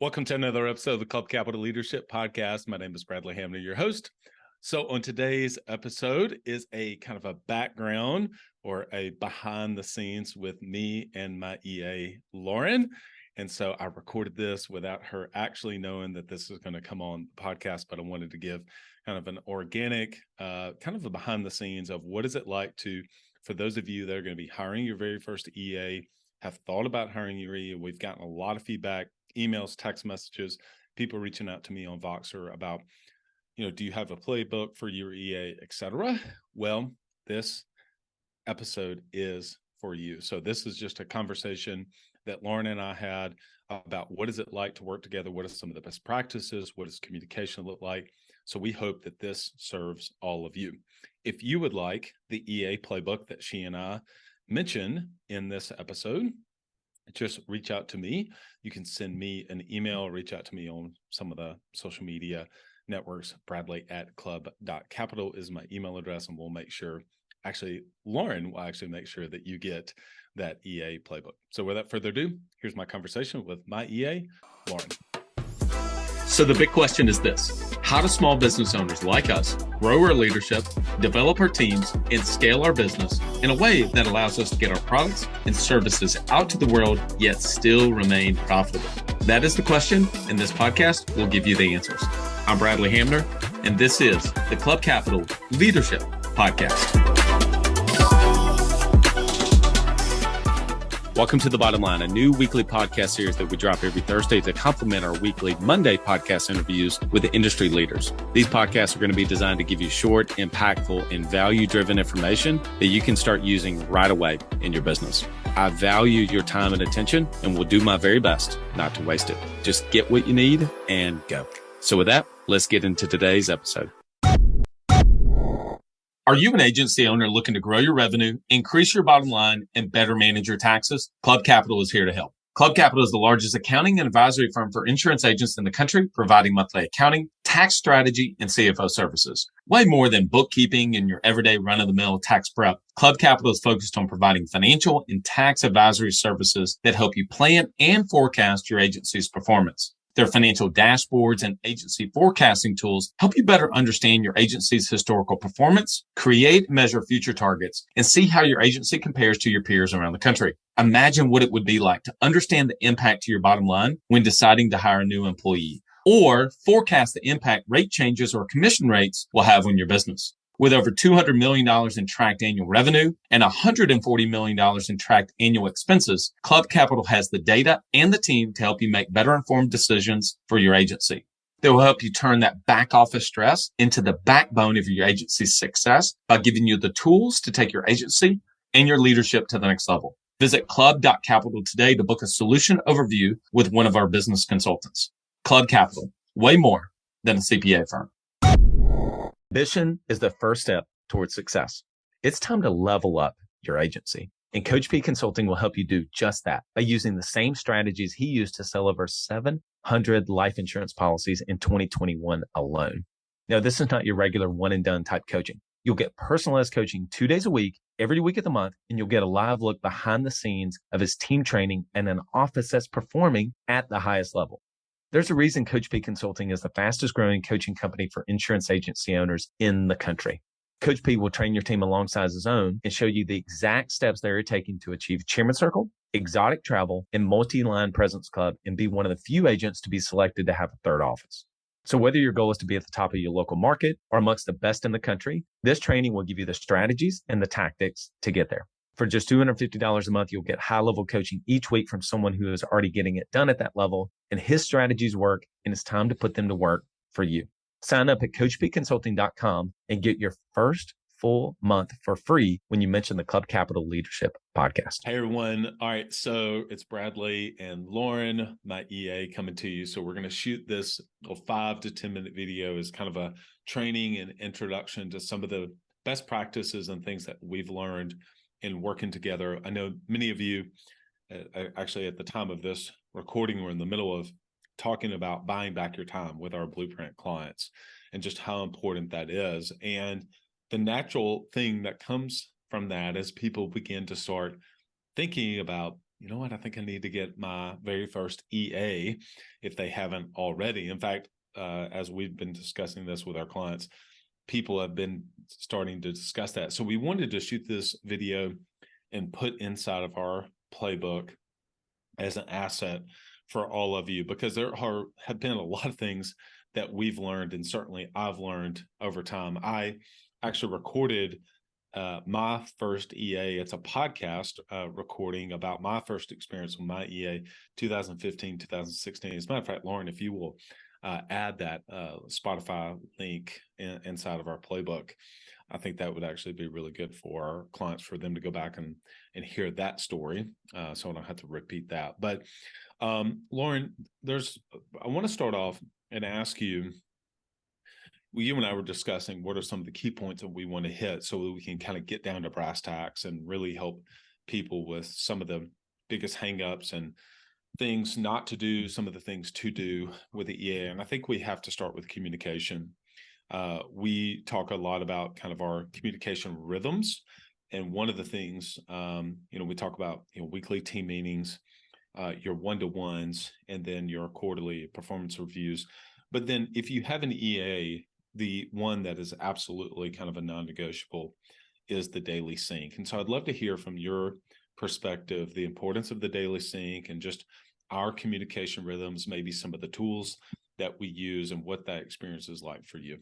Welcome to another episode of the Club Capital Leadership Podcast. My name is Bradley Hamner, your host. So on today's episode is a kind of a background or a behind the scenes with me and my EA, Lauren. And so I recorded this without her actually knowing that this is going to come on the podcast, but I wanted to give kind of an organic, kind of a behind the scenes of what is it like for those of you that are going to be hiring your very first EA, have thought about hiring your EA. We've gotten a lot of feedback, emails, text messages, people reaching out to me on Voxer about, do you have a playbook for your EA, et cetera? Well, this episode is for you. So this is just a conversation that Lauren and I had about what is it like to work together? What are some of the best practices? What does communication look like? So we hope that this serves all of you. If you would like the EA playbook that she and I mentioned in this episode, just reach out to me. You can send me an email, reach out to me on some of the social media networks. Bradley@club.capital is my email address, and we'll make sure, Lauren will actually make sure that you get that EA playbook. So without further ado, here's my conversation with my EA, Lauren. So the big question is this: how do small business owners like us grow our leadership, develop our teams, and scale our business in a way that allows us to get our products and services out to the world, yet still remain profitable? That is the question, and this podcast will give you the answers. I'm Bradley Hamner, and this is the Club Capital Leadership Podcast. Welcome to The Bottom Line, a new weekly podcast series that we drop every Thursday to complement our weekly Monday podcast interviews with the industry leaders. These podcasts are going to be designed to give you short, impactful, and value-driven information that you can start using right away in your business. I value your time and attention and will do my very best not to waste it. Just get what you need and go. So with that, let's get into today's episode. Are you an agency owner looking to grow your revenue, increase your bottom line, and better manage your taxes? Club Capital is here to help. Club Capital is the largest accounting and advisory firm for insurance agents in the country, providing monthly accounting, tax strategy, and CFO services. Way more than bookkeeping and your everyday run-of-the-mill tax prep, Club Capital is focused on providing financial and tax advisory services that help you plan and forecast your agency's performance. Their financial dashboards and agency forecasting tools help you better understand your agency's historical performance, create and measure future targets, and see how your agency compares to your peers around the country. Imagine what it would be like to understand the impact to your bottom line when deciding to hire a new employee, or forecast the impact rate changes or commission rates will have on your business. With over $200 million in tracked annual revenue and $140 million in tracked annual expenses, Club Capital has the data and the team to help you make better informed decisions for your agency. They will help you turn that back office stress into the backbone of your agency's success by giving you the tools to take your agency and your leadership to the next level. Visit club.capital today to book a solution overview with one of our business consultants. Club Capital, way more than a CPA firm. Ambition is the first step towards success. It's time to level up your agency. And Coach P Consulting will help you do just that by using the same strategies he used to sell over 700 life insurance policies in 2021 alone. Now, this is not your regular one and done type coaching. You'll get personalized coaching 2 days a week, every week of the month, and you'll get a live look behind the scenes of his team training and an office that's performing at the highest level. There's a reason Coach P Consulting is the fastest growing coaching company for insurance agency owners in the country. Coach P will train your team alongside his own and show you the exact steps they're taking to achieve Chairman Circle, exotic travel, and multi-line presence club, and be one of the few agents to be selected to have a third office. So whether your goal is to be at the top of your local market or amongst the best in the country, this training will give you the strategies and the tactics to get there. For just $250 a month, you'll get high-level coaching each week from someone who is already getting it done at that level, and his strategies work, and it's time to put them to work for you. Sign up at coachpconsulting.com and get your first full month for free when you mention the Club Capital Leadership Podcast. Hey, everyone. All right, so it's Bradley and Lauren, my EA, coming to you. So we're going to shoot this 5 to 10 minute video as kind of a training and introduction to some of the best practices and things that we've learned in working together. I know many of you, actually at the time of this recording, we're in the middle of talking about buying back your time with our Blueprint clients and just how important that is. And the natural thing that comes from that is people begin to start thinking about you know what, I think I need to get my very first EA if they haven't already. In fact, as we've been discussing this with our clients, people have been starting to discuss that. So we wanted to shoot this video and put inside of our playbook as an asset for all of you, because there have been a lot of things that we've learned, and certainly I've learned over time. I actually recorded my first EA. It's a podcast recording about my first experience with my EA, 2015, 2016. As a matter of fact, Lauren, if you will add that Spotify link inside of our playbook, I think that would actually be really good for our clients, for them to go back and hear that story. So I don't have to repeat that. But Lauren, I want to start off and ask you, you and I were discussing what are some of the key points that we want to hit so that we can kind of get down to brass tacks and really help people with some of the biggest hangups and things not to do, some of the things to do with the EA. And I think we have to start with communication. We talk a lot about kind of our communication rhythms. And one of the things, we talk about, weekly team meetings, your one-to-ones, and then your quarterly performance reviews. But then if you have an EA, the one that is absolutely kind of a non-negotiable is the daily sync. And so I'd love to hear from your perspective the importance of the daily sync and just our communication rhythms, maybe some of the tools that we use, and what that experience is like for you.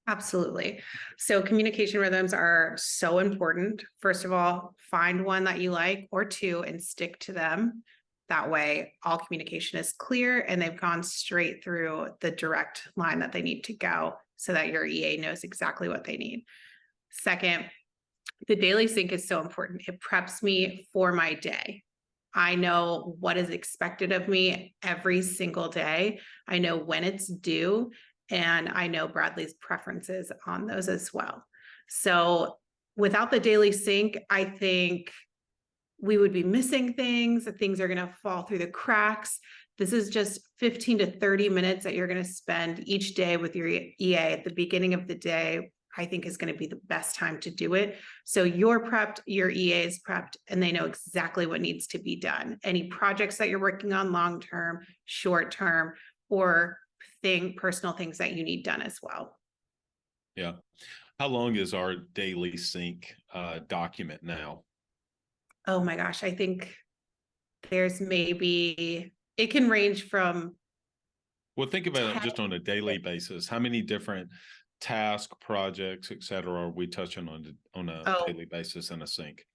Absolutely. So communication rhythms are so important. First of all, find one that you like, or two, and stick to them. That way, all communication is clear and they've gone straight through the direct line that they need to go, so that your EA knows exactly what they need. Second, the daily sync is so important. It preps me for my day. I know what is expected of me every single day. I know when it's due, and I know Bradley's preferences on those as well. So without the daily sync, I think we would be missing things. Things are going to fall through the cracks. This is just 15 to 30 minutes that you're going to spend each day with your EA at the beginning of the day. I think is going to be the best time to do it. So you're prepped, your EA is prepped, and they know exactly what needs to be done. Any projects that you're working on long-term, short-term, or personal things that you need done as well. Yeah. How long is our daily sync document now? Oh my gosh. I think there's it can range from. Well, think about it just on a daily basis. How many different tasks, projects, et cetera, are we touching on a daily basis in a sync?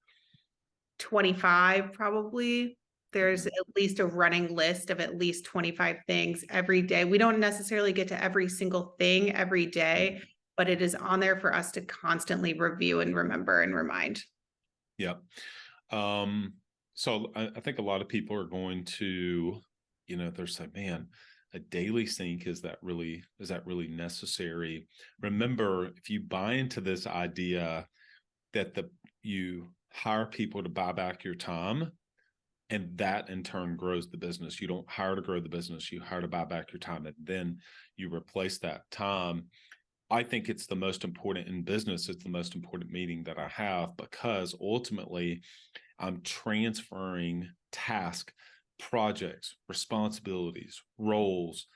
25 probably. There's at least a running list of at least 25 things every day. We don't necessarily get to every single thing every day, but it is on there for us to constantly review and remember and remind. Yeah. So I think a lot of people are going to, they're saying, man, a daily sync, is that really necessary? Remember, if you buy into this idea that you hire people to buy back your time, and that in turn grows the business. You don't hire to grow the business, you hire to buy back your time, and then you replace that time. I think it's the most important in business. It's the most important meeting that I have, because ultimately I'm transferring tasks, projects, responsibilities, roles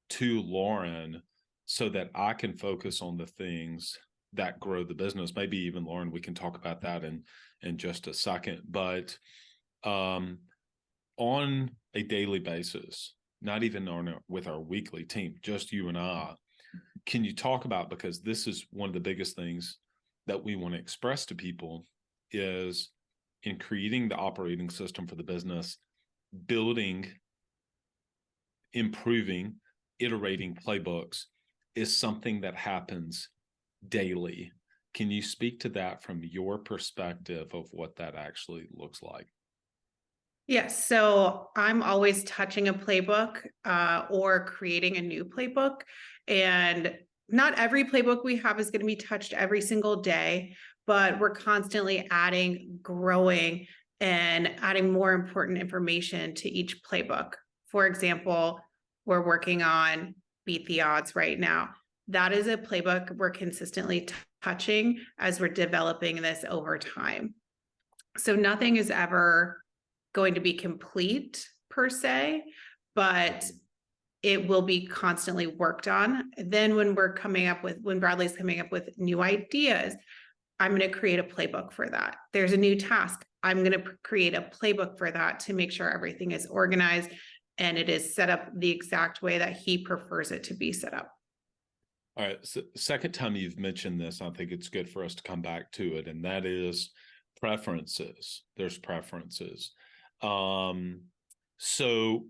to Lauren, so that I can focus on the things that grow the business. Maybe even, Lauren, we can talk about that in just a second. But on a daily basis, not even with our weekly team, just you and I, can you talk about, because this is one of the biggest things that we want to express to people, is in creating the operating system for the business, building, improving, iterating playbooks is something that happens daily. Can you speak to that from your perspective of what that actually looks like? Yes. So I'm always touching a playbook or creating a new playbook. And not every playbook we have is going to be touched every single day, but we're constantly adding, growing, and adding more important information to each playbook. For example, we're working on Beat the Odds right now. That is a playbook we're consistently touching as we're developing this over time. So nothing is ever going to be complete per se, but it will be constantly worked on. Then when Bradley's coming up with new ideas, I'm going to create a playbook for that. There's a new task. I'm going to create a playbook for that to make sure everything is organized and it is set up the exact way that he prefers it to be set up. All right. So second time you've mentioned this, I think it's good for us to come back to it. And that is preferences. There's preferences. So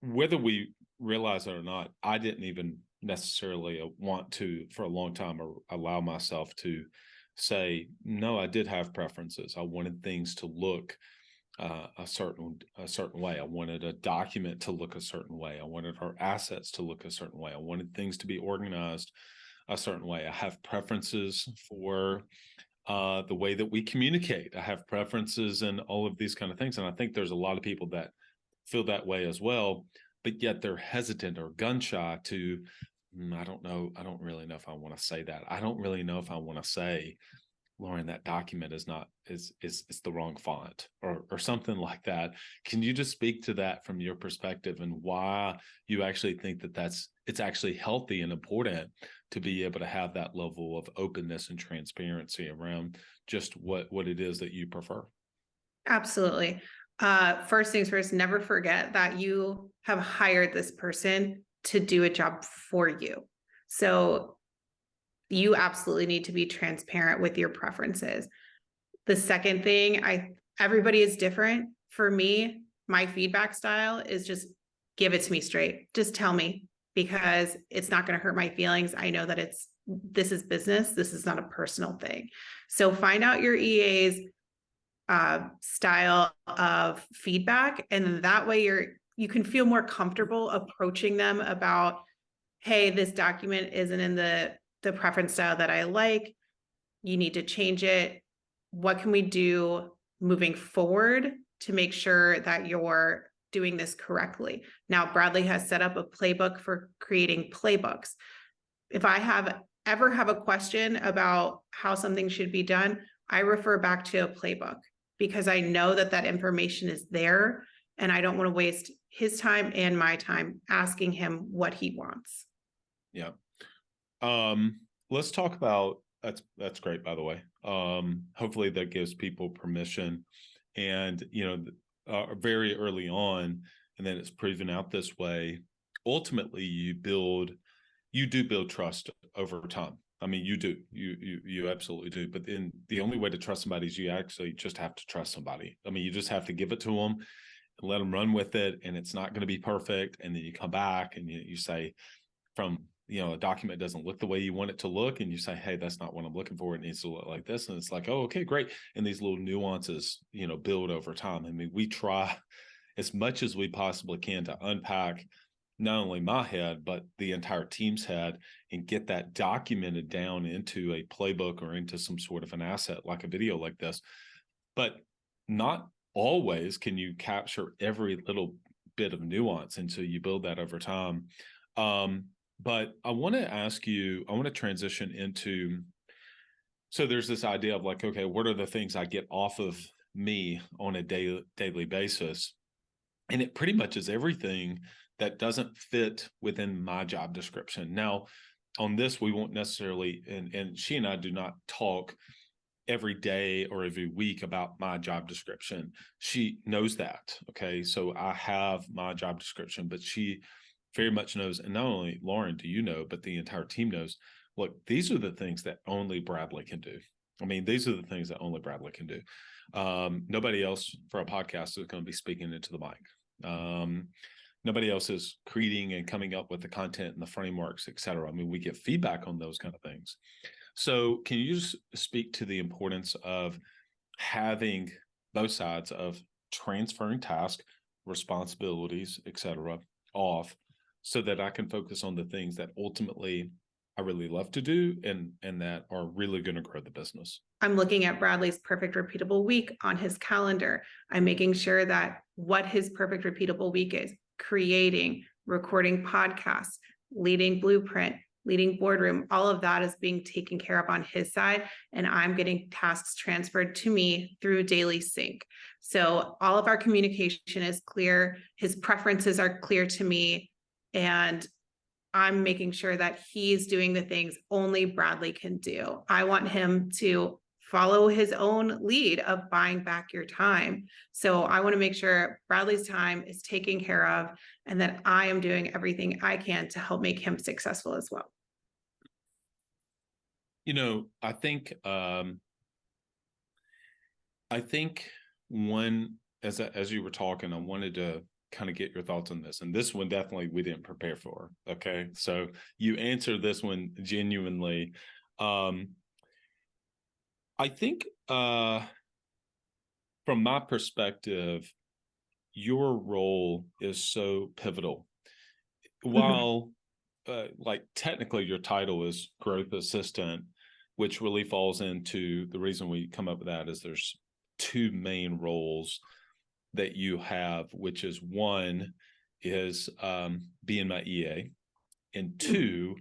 whether we realize it or not, I didn't even necessarily want to, for a long time, or allow myself to say, no, I did have preferences. I wanted things to look a certain way. I wanted a document to look a certain way. I wanted our assets to look a certain way. I wanted things to be organized a certain way. I have preferences for the way that we communicate. I have preferences and all of these kind of things. And I think there's a lot of people that feel that way as well, but yet they're hesitant or gun shy to, I don't know. I don't really know if I want to say that. I don't really know if I want to say, Lauren, that document is the wrong font or something like that. Can you just speak to that from your perspective and why you actually think that it's actually healthy and important to be able to have that level of openness and transparency around just what it is that you prefer? Absolutely. First things first, never forget that you have hired this person to do a job for you. So you absolutely need to be transparent with your preferences. The second thing, everybody is different. For me, my feedback style is just give it to me straight. Just tell me, because it's not going to hurt my feelings. I know that this is business. This is not a personal thing. So find out your EA's style of feedback. And that way you can feel more comfortable approaching them about, hey, this document isn't in the preference style that I like. You need to change it. What can we do moving forward to make sure that you're doing this correctly? Now, Bradley has set up a playbook for creating playbooks. If I ever have a question about how something should be done, I refer back to a playbook because I know that information is there and I don't want to waste his time and my time asking him what he wants. Yeah. Let's talk about that's great, by the way. Hopefully that gives people permission and, very early on, and then it's proven out this way. Ultimately, you do build trust over time. I mean, you do, you absolutely do. But then the only way to trust somebody is you actually just have to trust somebody. I mean, you just have to give it to them and let them run with it. And it's not going to be perfect. And then you come back and you say, a document doesn't look the way you want it to look. And you say, hey, that's not what I'm looking for. It needs to look like this. And it's like, oh, okay, great. And these little nuances, build over time. I mean, we try as much as we possibly can to unpack not only my head, but the entire team's head and get that documented down into a playbook or into some sort of an asset like a video like this. But not always can you capture every little bit of nuance. And so you build that over time. But I want to transition into, so there's this idea of like, okay, what are the things I get off of me on a daily basis? And it pretty much is everything that doesn't fit within my job description. Now, on this, we won't necessarily, and she and I do not talk every day or every week about my job description. She knows that. Okay. So I have my job description, but she very much knows, and not only Lauren, do you know, but the entire team knows, look, these are the things that only Bradley can do. I mean, these are the things that only Bradley can do. Nobody else for a podcast is going to be speaking into the mic. Nobody else is creating and coming up with the content and the frameworks, et cetera. I mean, we get feedback on those kind of things. So can you just speak to the importance of having both sides of transferring tasks, responsibilities, et cetera, off, so that I can focus on the things that ultimately I really love to do and that are really going to grow the business? I'm looking at Bradley's perfect repeatable week on his calendar. I'm making sure that what his perfect repeatable week is: creating, recording podcasts, leading Blueprint, leading boardroom, all of that is being taken care of on his side. And I'm getting tasks transferred to me through daily sync. So all of our communication is clear. His preferences are clear to me. And I'm making sure that he's doing the things only Bradley can do. I want him to follow his own lead of buying back your time. So I want to make sure Bradley's time is taken care of and that I am doing everything I can to help make him successful as well. I think one, as you were talking, I wanted to kind of get your thoughts on this. And this one definitely we didn't prepare for. Okay. So you answered this one genuinely. I think from my perspective, your role is so pivotal. While like technically your title is growth assistant, which really falls into the reason we come up with that is there's two main roles that you have, which is one is being my EA, and two,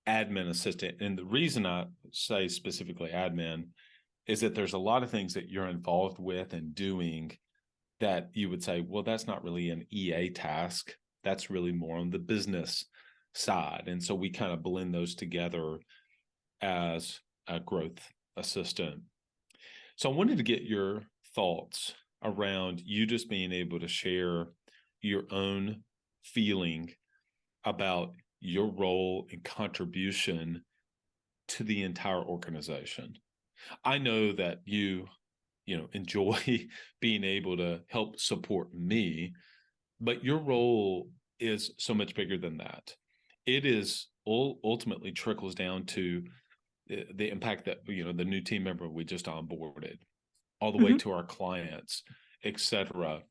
admin assistant. And the reason I say specifically admin is that there's a lot of things that you're involved with and doing that you would say, well, that's not really an EA task. That's really more on the business side. And so we kind of blend those together as a growth assistant. So I wanted to get your thoughts around you just being able to share your own feeling about your role and contribution to the entire organization. I know that you enjoy being able to help support me, but your role is so much bigger than that. It is ultimately trickles down to the impact that, the new team member we just onboarded, all the way to our clients, et cetera.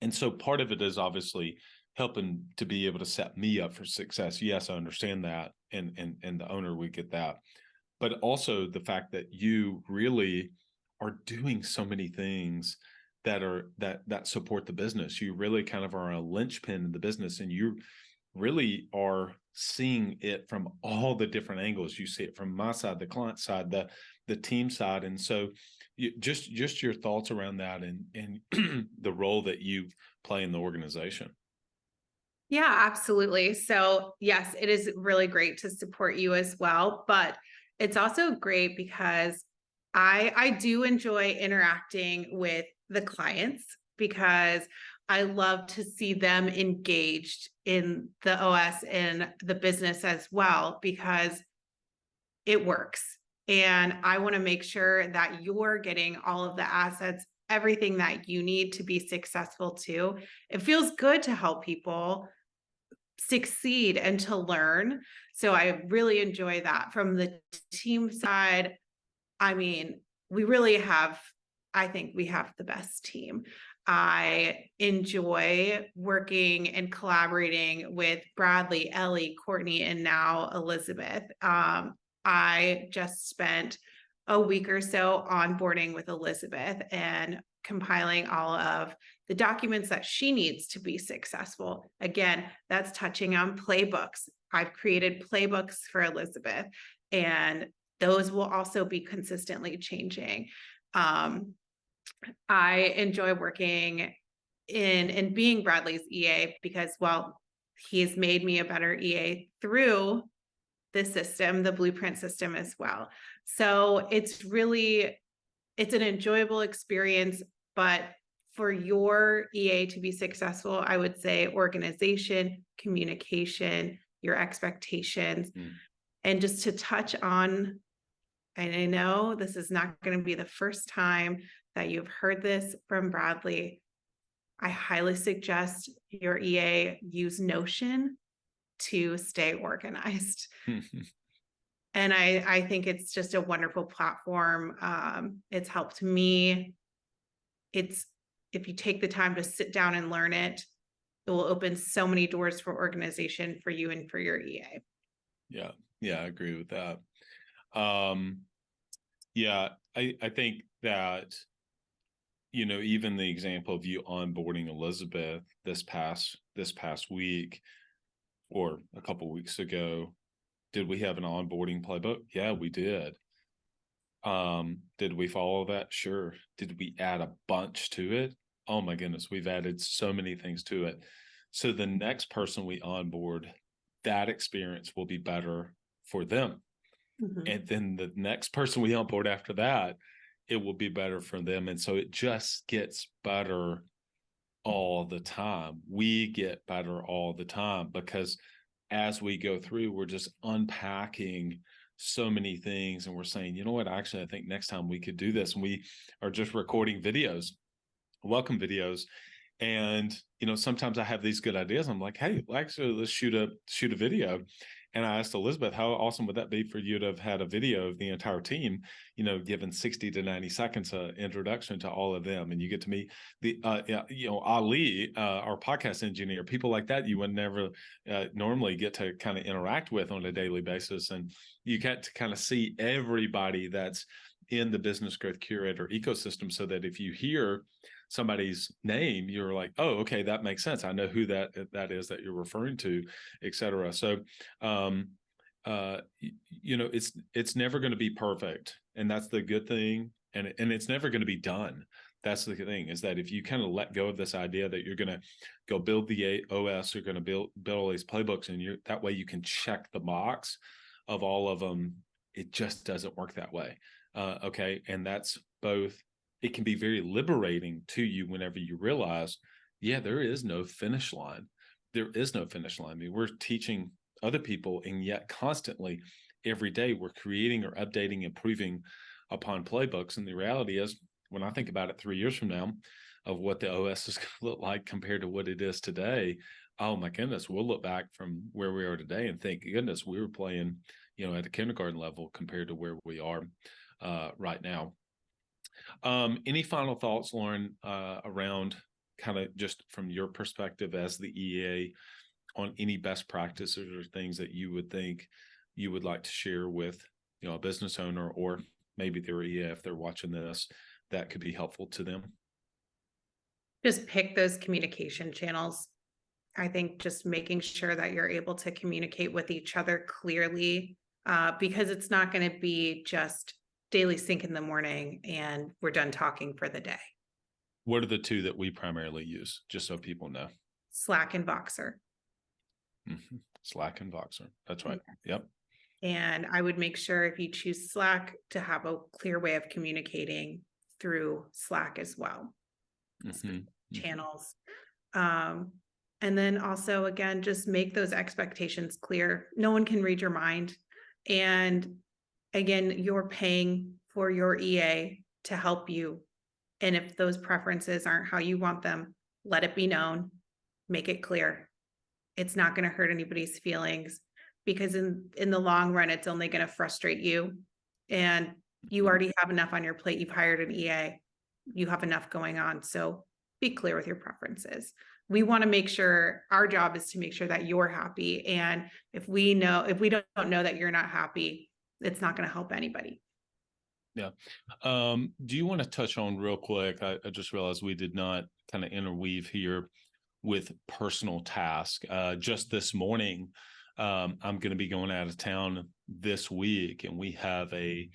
And so part of it is obviously helping to be able to set me up for success. Yes, I understand that. And the owner would get that. But also the fact that you really are doing so many things that support the business. You really kind of are a linchpin in the business, and you really are seeing it from all the different angles. You see it from my side, the client side, the team side. And so just your thoughts around that and the role that you play in the organization. Yeah, absolutely. So yes, it is really great to support you as well, but it's also great because I do enjoy interacting with the clients because I love to see them engaged in the OS and the business as well, because it works. And I want to make sure that you're getting all of the assets, everything that you need to be successful too. It feels good to help people succeed and to learn. So I really enjoy that. From the team side, I mean, I think we have the best team. I enjoy working and collaborating with Bradley, Ellie, Courtney, and now Elizabeth. I just spent a week or so onboarding with Elizabeth and compiling all of the documents that she needs to be successful. Again, that's touching on playbooks. I've created playbooks for Elizabeth, and those will also be consistently changing. I enjoy working in being Bradley's EA because, well, he's made me a better EA through the system, the blueprint system as well. So it's an enjoyable experience, but for your EA to be successful, I would say organization, communication, your expectations, and just to touch on, and I know this is not going to be the first time that you've heard this from Bradley, I highly suggest your EA use Notion to stay organized. And I think it's just a wonderful platform. It's helped me. If you take the time to sit down and learn it, it will open so many doors for organization for you and for your EA. Yeah, I agree with that. I think that, even the example of you onboarding Elizabeth this past week or a couple of weeks ago, Did we have an onboarding playbook? Yeah, we did. Did we follow that? Sure. Did we add a bunch to it? Oh my goodness, we've added so many things to it. So the next person we onboard, that experience will be better for them. And then the next person we onboard after that, it will be better for them. And so it just gets better all the time. We get better all the time because as we go through, we're just unpacking so many things and we're saying, you know what, actually, I think next time we could do this. And we are just recording videos, welcome videos. And, you know, sometimes I have these good ideas. I'm like, hey, actually, let's shoot a video. And I asked Elizabeth, how awesome would that be for you to have had a video of the entire team, you know, given 60 to 90 seconds introduction to all of them. And you get to meet the, you know, Ali, our podcast engineer, people like that you would never normally get to kind of interact with on a daily basis. And you get to kind of see everybody that's in the Business Growth Curator ecosystem so that if you hear somebody's name, you're like, oh, okay, that makes sense. I know who that is that you're referring to, et cetera. So, you know, it's never going to be perfect. And that's the good thing. And it's never going to be done. That's the thing, is that if you kind of let go of this idea that you're going to go build the OS, you're going to build all these playbooks, and that way you can check the box of all of them. It just doesn't work that way. Okay. And that's both, it can be very liberating to you whenever you realize, yeah, there is no finish line. There is no finish line. I mean, we're teaching other people, and yet constantly every day we're creating or updating, improving upon playbooks. And the reality is, when I think about it 3 years from now of what the OS is going to look like compared to what it is today, oh my goodness, we'll look back from where we are today and think, goodness, we were playing, you know, at a kindergarten level compared to where we are right now. Any final thoughts, Lauren, around kind of just from your perspective as the EA on any best practices or things that you would think you would like to share with, you know, a business owner or maybe their EA if they're watching this, that could be helpful to them? Just pick those communication channels. I think just making sure that you're able to communicate with each other clearly, because it's not going to be just daily sync in the morning and we're done talking for the day. What are the two that we primarily use, just so people know? Slack and Voxer. Slack and Voxer. That's right. Yep. And I would make sure if you choose Slack to have a clear way of communicating through Slack as well. Channels. And then also, again, just make those expectations clear. No one can read your mind. And again, you're paying for your EA to help you. And if those preferences aren't how you want them, let it be known, make it clear. It's not going to hurt anybody's feelings, because in the long run, it's only going to frustrate you. And you already have enough on your plate. You've hired an EA. You have enough going on. So be clear with your preferences. We want to make sure, our job is to make sure that you're happy. And if we don't know that you're not happy, it's not going to help anybody. Yeah. Do you want to touch on real quick? I just realized we did not kind of interweave here with personal task. Just this morning, I'm going to be going out of town this week, and we have a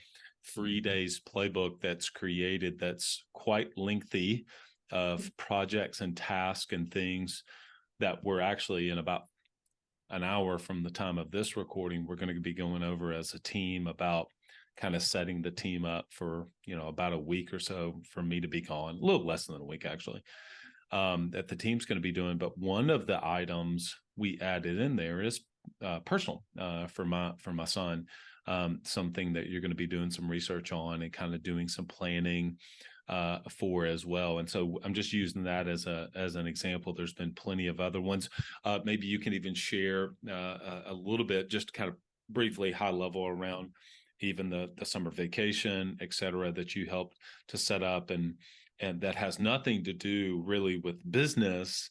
3 days playbook that's created that's quite lengthy of projects and tasks and things that we're actually in about an hour from the time of this recording, we're going to be going over as a team about kind of setting the team up for, you know, about a week or so for me to be gone, a little less than a week actually, that the team's going to be doing. But one of the items we added in there is personal for my son, something that you're going to be doing some research on and kind of doing some planning for as well. And so I'm just using that as an example. There's been plenty of other ones. Maybe you can even share a little bit, just kind of briefly, high level around even the summer vacation, et cetera, that you helped to set up, and that has nothing to do really with business,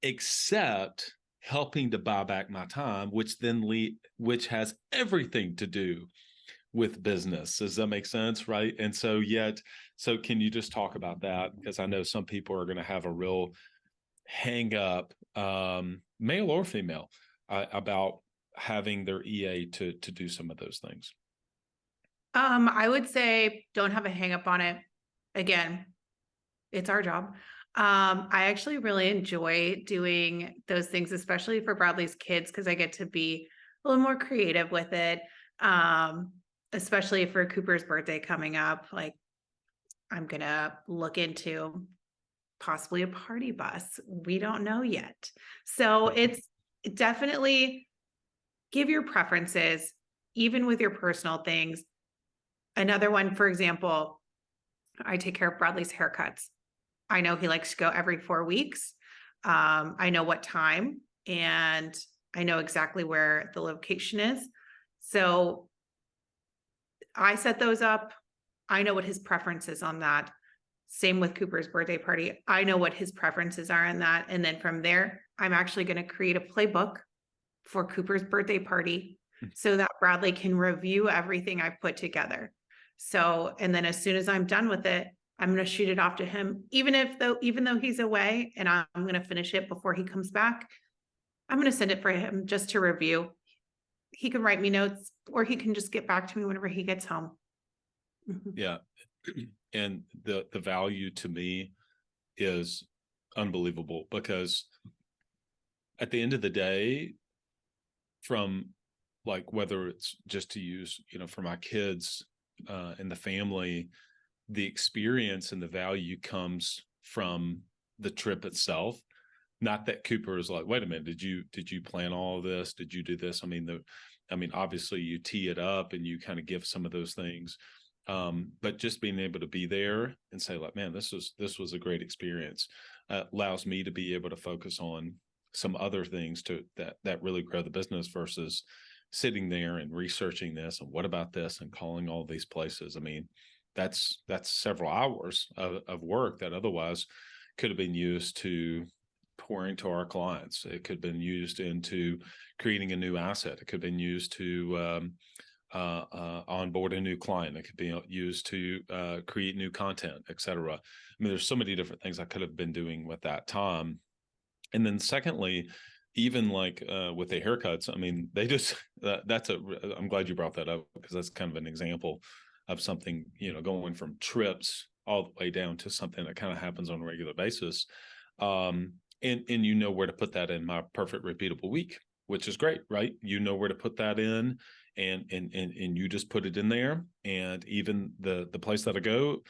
except helping to buy back my time, which has everything to do with business. Does that make sense? Right. And so can you just talk about that? Because I know some people are going to have a real hang up, male or female, about having their EA to do some of those things? I would say don't have a hang up on it. Again, it's our job. I actually really enjoy doing those things, especially for Bradley's kids, because I get to be a little more creative with it. Especially for Cooper's birthday coming up. Like, I'm gonna look into possibly a party bus. We don't know yet. So it's definitely give your preferences, even with your personal things. Another one, for example, I take care of Bradley's haircuts. I know he likes to go every 4 weeks. I know what time, and I know exactly where the location is. So I set those up. I know what his preference is on that. Same with Cooper's birthday party. I know what his preferences are in that. And then from there, I'm actually going to create a playbook for Cooper's birthday party so that Bradley can review everything I put together. So, and then as soon as I'm done with it, I'm going to shoot it off to him. Even though he's away and I'm going to finish it before he comes back, I'm going to send it for him just to review. He can write me notes, or he can just get back to me whenever he gets home. Yeah. And the value to me is unbelievable, because at the end of the day, from like, whether it's just to use, for my kids and the family, the experience and the value comes from the trip itself. Not that Cooper is like, wait a minute, did you plan all of this? Did you do this? I mean, obviously you tee it up and you kind of give some of those things. But just being able to be there and say, like, man, this was a great experience, allows me to be able to focus on some other things that really grow the business, versus sitting there and researching this and what about this and calling all these places. I mean, that's several hours of work that otherwise could have been used to pour into our clients. It could have been used into creating a new asset. It could have been used to onboard a new client. It could be used to create new content, et cetera. I mean, there's so many different things I could have been doing with that time. And then secondly, even like with the haircuts, I mean, they just, I'm glad you brought that up, because that's kind of an example of something, going from trips all the way down to something that kind of happens on a regular basis. And you know where to put that in my perfect repeatable week, which is great, right? You know where to put that in, and you just put it in there. And even the place that I go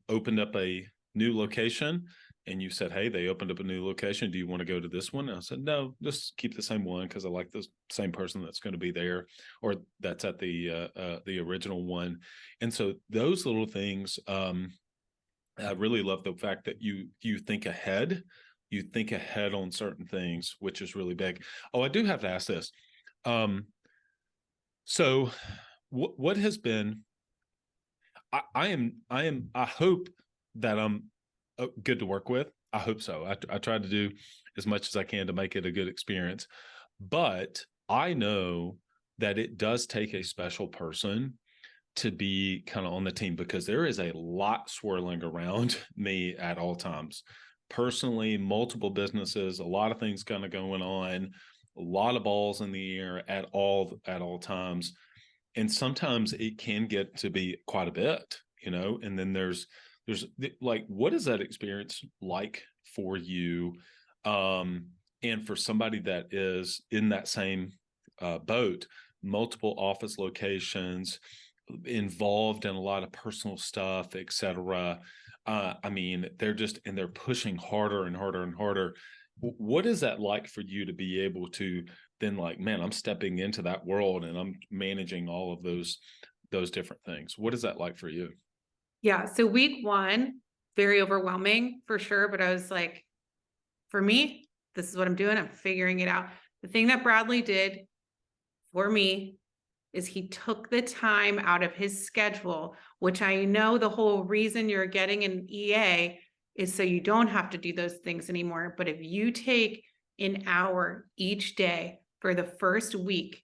opened up a new location, and you said, hey, they opened up a new location. Do you want to go to this one? And I said, no, just keep the same one, because I like the same person that's going to be there, or that's at the original one. And so those little things, I really love the fact that you think ahead. You think ahead on certain things, which is really big. Oh, I do have to ask this. So what has been, I hope that I'm good to work with. I hope so. I try to do as much as I can to make it a good experience, but I know that it does take a special person to be kind of on the team, because there is a lot swirling around me at all times. Personally, multiple businesses, a lot of things kind of going on, a lot of balls in the air at all times. And sometimes it can get to be quite a bit, and then there's like, what is that experience like for you? And for somebody that is in that same boat, multiple office locations, involved in a lot of personal stuff, et cetera. I mean, they're pushing harder and harder and harder. What is that like for you to be able to then, like, man, I'm stepping into that world and I'm managing all of those different things? What is that like for you? Yeah. So week 1, very overwhelming for sure. But I was like, for me, this is what I'm doing. I'm figuring it out. The thing that Bradley did for me is he took the time out of his schedule, which I know the whole reason you're getting an EA is so you don't have to do those things anymore. But if you take an hour each day for the first week,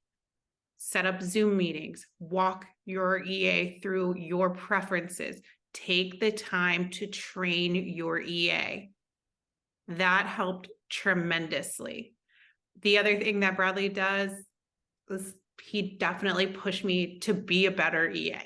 set up Zoom meetings, walk your EA through your preferences, take the time to train your EA. That helped tremendously. The other thing that Bradley does is he definitely pushed me to be a better EA.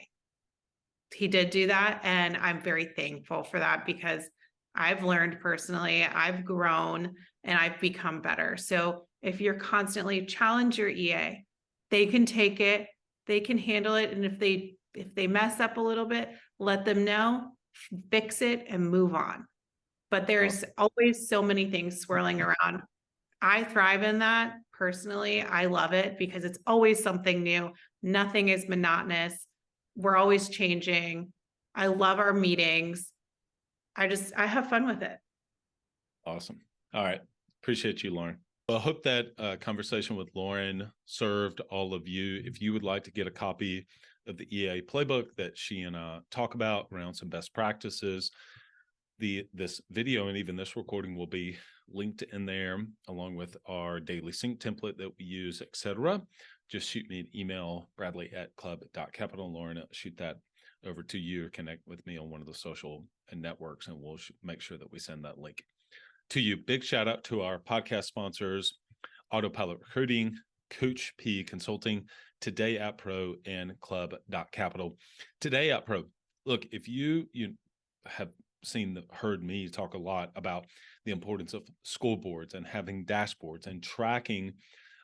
He did do that, and I'm very thankful for that because I've learned personally, I've grown, and I've become better. So if you're constantly challenge your EA, they can take it, they can handle it, and if they mess up a little bit, let them know, fix it, and move on. But there's always so many things swirling around. I thrive in that personally. I love it because it's always something new. Nothing is monotonous. We're always changing. I love our meetings. I have fun with it. Awesome. All right. Appreciate you, Lauren. Well, I hope that conversation with Lauren served all of you. If you would like to get a copy of the EA playbook that she and I talk about around some best practices, this video and even this recording will be linked in there along with our daily sync template that we use, etc. Just shoot me an email, bradley@club.capital, and Lauren, shoot that over to you or connect with me on one of the social networks, and we'll make sure that we send that link to you. Big shout out to our podcast sponsors, Autopilot Recruiting, Coach P Consulting, Today App Pro, and Club.capital. Today App Pro. Look, if you have heard me talk a lot about the importance of scoreboards and having dashboards and tracking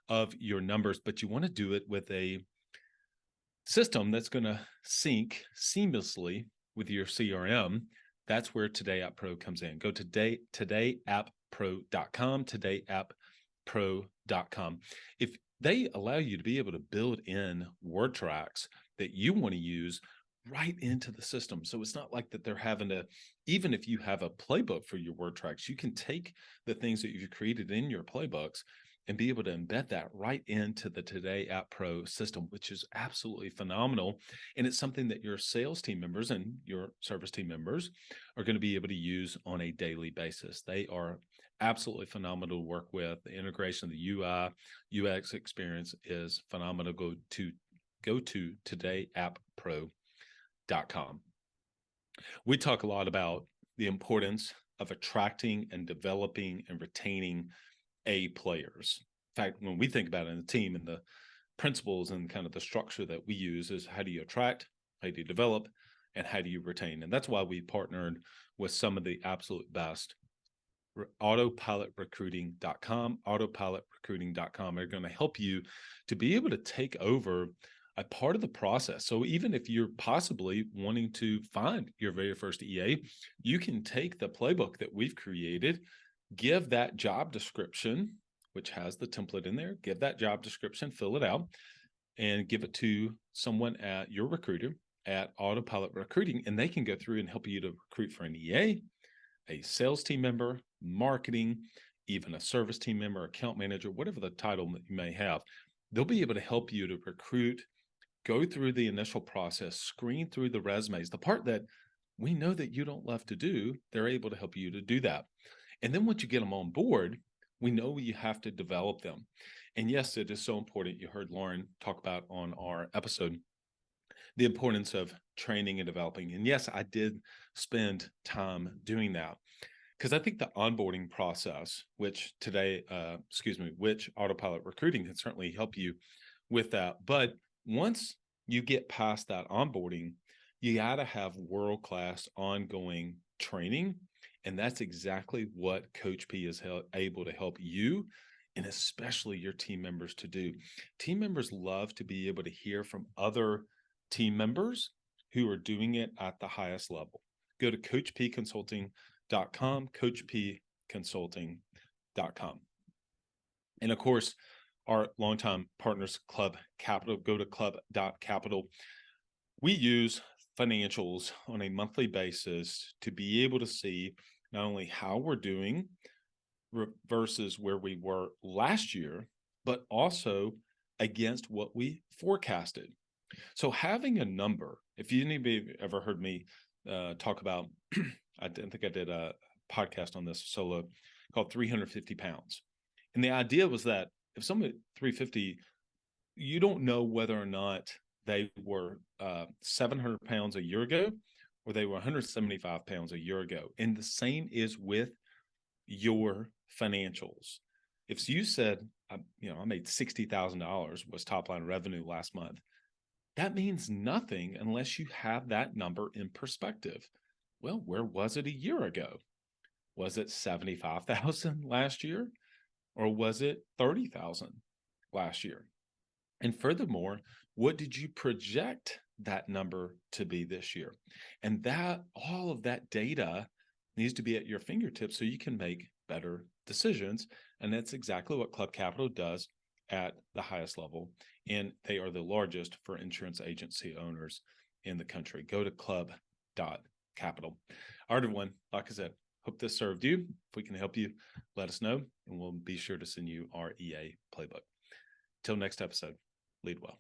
of your numbers, but you want to do it with a system that's going to sync seamlessly with your CRM, that's where Today App Pro comes in. Go to todayappro.com, todayappro.com. If they allow you to be able to build in word tracks that you want to use right into the system. So it's not like that they're having to, even if you have a playbook for your word tracks, you can take the things that you've created in your playbooks and be able to embed that right into the Today App Pro system, which is absolutely phenomenal. And it's something that your sales team members and your service team members are going to be able to use on a daily basis. They are absolutely phenomenal to work with. The integration of the UI, UX experience is phenomenal. Go to todayappro.com. We talk a lot about the importance of attracting and developing and retaining A players. In fact, when we think about it in the team and the principles and kind of the structure that we use is how do you attract, how do you develop, and how do you retain? And that's why we partnered with some of the absolute best. Autopilotrecruiting.com, autopilotrecruiting.com are going to help you to be able to take over a part of the process. So even if you're possibly wanting to find your very first EA, you can take the playbook that we've created, give that job description, which has the template in there, give that job description, fill it out, and give it to someone at your recruiter at Autopilot Recruiting, and they can go through and help you to recruit for an EA, a sales team member, marketing, even a service team member, account manager, whatever the title that you may have. They'll be able to help you to recruit, go through the initial process, screen through the resumes, the part that we know that you don't love to do, they're able to help you to do that. And then once you get them on board, we know you have to develop them. And yes, it is so important. You heard Lauren talk about on our episode, the importance of training and developing. And yes, I did spend time doing that because I think the onboarding process, which Autopilot Recruiting can certainly help you with that. But once you get past that onboarding, you got to have world-class ongoing training. And that's exactly what Coach P is able to help you and especially your team members to do. Team members love to be able to hear from other team members who are doing it at the highest level. Go to coachpconsulting.com, coachpconsulting.com. And of course, our longtime partners, Club Capital, go to club.capital. We use financials on a monthly basis to be able to see not only how we're doing versus where we were last year, but also against what we forecasted. So having a number, if anybody ever heard me talk about, I think I did a podcast on this solo called 350 pounds. And the idea was that if someone at 350, you don't know whether or not they were 700 pounds a year ago or they were 175 pounds a year ago. And the same is with your financials. If you said, I made $60,000 was top line revenue last month, that means nothing unless you have that number in perspective. Well, where was it a year ago? Was it 75,000 last year? Or was it 30,000 last year? And furthermore, what did you project that number to be this year? And that all of that data needs to be at your fingertips so you can make better decisions. And that's exactly what Club Capital does at the highest level. And they are the largest for insurance agency owners in the country. Go to club.capital. All right, everyone, like I said, hope this served you. If we can help you, let us know, and we'll be sure to send you our EA playbook. Till next episode, lead well.